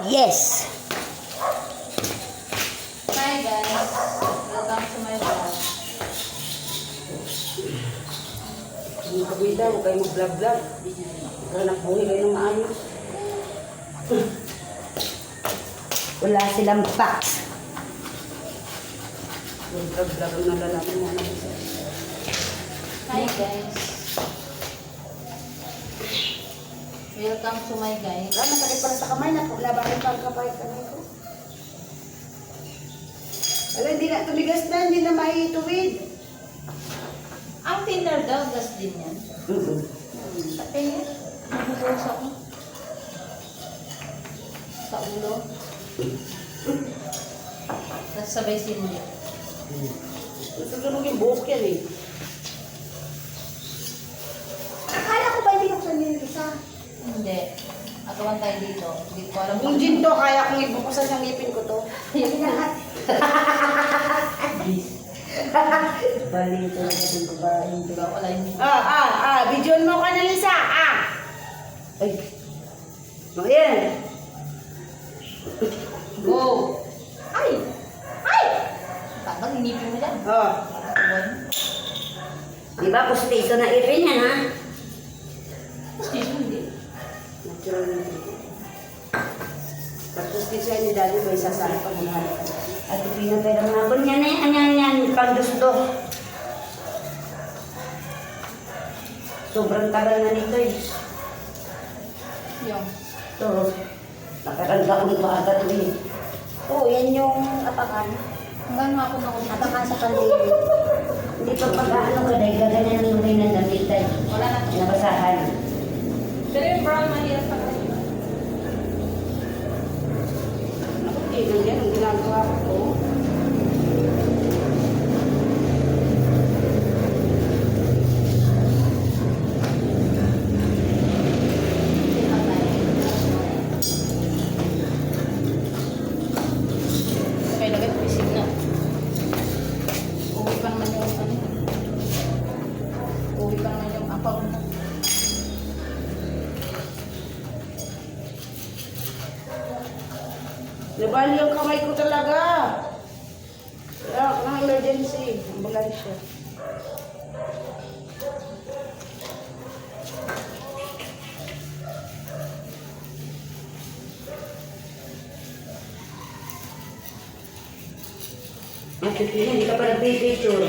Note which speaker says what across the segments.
Speaker 1: Yes.
Speaker 2: Hi guys, welcome to my vlog.
Speaker 3: Hindi ka bida, huwag kayo mag-vlog-vlog. Hanap buhay kayo ng maayos.
Speaker 1: Wala silang packs.
Speaker 3: Mag-vlog-vlog ang nalalaki mo.
Speaker 2: Hi guys. Welcome to my guys.
Speaker 1: Wala, masakit pala sa kamay na. Labanin pa ang kamay ko. Wala, hindi na tumigas na. Hindi na maituwid.
Speaker 2: Ang thinner daw, gas din yan. Sa tingin, nabubuhos ako. Sa ulo. Tapos sabay sindi.
Speaker 3: Nasusunog yung buhok yan eh.
Speaker 1: Akala ko ba hindi ko yung isa?
Speaker 2: Hindi. Agawan tayo dito. Hindi ko alam
Speaker 3: Yung gin to, kaya kong ibukusan yung ngipin ko to.
Speaker 1: Yung lahat. Bali ito na yung babae.
Speaker 2: Diba? Wala yung...
Speaker 1: Bidyon mo ka na, Lisa. Ay. O, yan.
Speaker 2: Go! Ay! Ay! Tagal, inipin mo dyan. One.
Speaker 1: Di ba, pustiso na ipin yan, ha?
Speaker 2: Station, hindi.
Speaker 3: Natural na ito. Tapos kasi ni Daddy ba isasama pa ng halakan.
Speaker 1: At pinapera mga ko niya na yan, pang-gusto. Sobrang tagal na nito eh.
Speaker 2: Yung.
Speaker 1: So, nakaranda ko ba agad eh. Oo, yan yung apakan.
Speaker 2: Hanggang nga ako
Speaker 1: Apakan sa pandemya. Hindi pa pag-ano ka dahil gaganyan ang lumay ng damitan.
Speaker 2: Wala na.
Speaker 1: Nabasahan.
Speaker 2: Pero yung brown mahirap pa kasi.
Speaker 3: Okay, ganyan ang ginagawa ko.
Speaker 2: Okay, lagay ko isip na. Uwi pa naman yung ano. Uwi pa naman yung apaw mo.
Speaker 3: Nabali ang kamay ko talaga. Kaya ako ng emergency. Ambulansya.
Speaker 1: Hindi ka pa nagpipicture.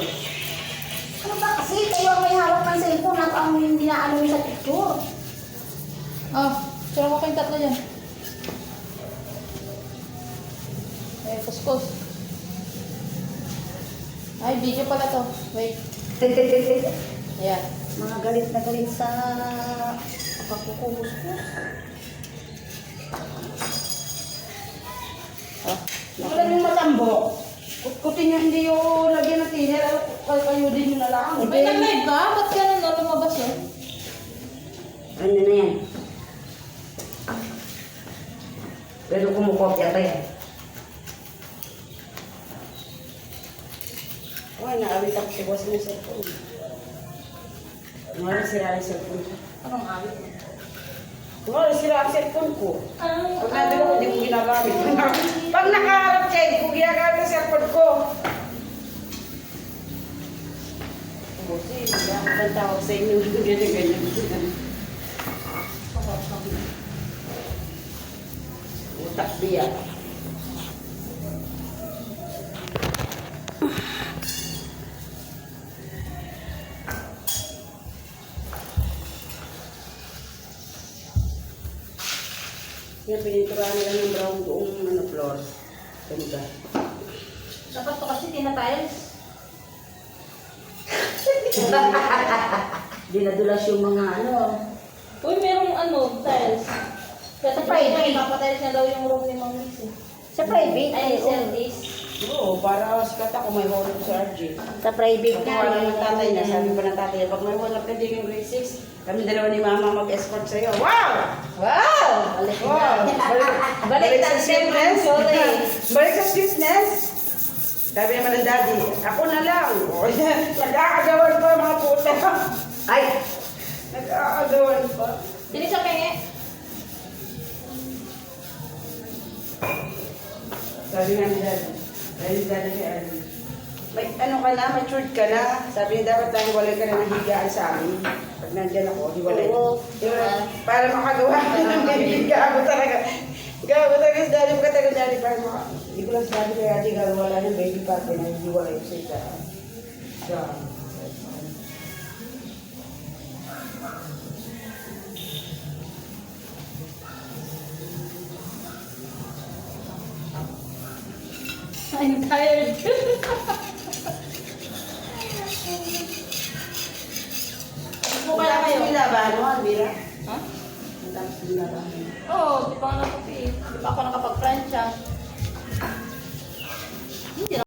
Speaker 4: Ano ba kasi? Kayo ang may hawak ng cellphone at ang hindi na ano sa picture.
Speaker 2: Sira ko kayong tatlo dyan. Kuskus. Ay, video pala to. Wait. Ayan.
Speaker 4: Mga galit na galit sa pagkukuhus ko.
Speaker 3: Wala yung matambok. Kutkutin niya hindi yung lagyan ng tiner. Kayo din yung nalang.
Speaker 2: May nag-live ka? Ba't ganun na lumabas yun?
Speaker 1: Ano na yan? Pero kumukopya pa yan.
Speaker 3: Ay, naawit ako si boss ng cellphone. Wala sira ang cellphone ko.
Speaker 2: Anong awit mo?
Speaker 3: Wala sira ang cellphone ko. Pag nandun ako, hindi ko ginagamit. Pag nakaharap siya, hindi ko ginagamit ang cellphone ko. Bossy, hindi ako tawag sa inyo. Ganyan. Utak biya. Yan, pininturahan nila ng brown buong floor. Ganda.
Speaker 2: Dapat to kasi tinatiles.
Speaker 1: Dinadulas yung mga ano.
Speaker 2: Uy, merong tiles. Kaya
Speaker 4: Sa private.
Speaker 2: papatiles niya daw yung room ni Ma'am Liz eh.
Speaker 4: Sa private?
Speaker 2: Ay, service.
Speaker 3: Oo, para sa kata ko may honor sa RJ.
Speaker 4: Sa private
Speaker 3: Pag wala ng tatay niya, sabi pa ng tatay niya, pag may honor ka din yung grade 6, kami dalawa ni Mama mag-escort sa'yo. Wow!
Speaker 2: Wow! Balik
Speaker 3: Wow!
Speaker 2: Balik
Speaker 3: sa
Speaker 2: na
Speaker 3: sweetness.
Speaker 2: sorry.
Speaker 3: Balik sa sweetness. Sabi naman ng daddy, ako na lang. Nag-aagawan pa mga puta.
Speaker 1: Ay!
Speaker 3: Nag-aagawan pa.
Speaker 2: Dili sa penge.
Speaker 3: Sabi nga ni Daddy. Dahil Daddy kay Ali. May ano ka na, matured ka na. Sabi niya dapat tayong walay ka na ng higaan sa amin. Pag nandyan ako, hiwalay.
Speaker 2: Oo.
Speaker 3: Para makagawa ka ng baby. Gago talaga. Gago talaga si Daddy. Pagkatagal Daddy para hindi ko lang sabi kay Ate wala ng baby party na hiwalay ko sa isa.
Speaker 2: I'm tired.
Speaker 3: Kung kaya kayo nilabahan mo, Alvira?
Speaker 2: Ha?
Speaker 3: Ang tapos nilabahan mo.
Speaker 2: Oo, di pa ako nakapag-plancha.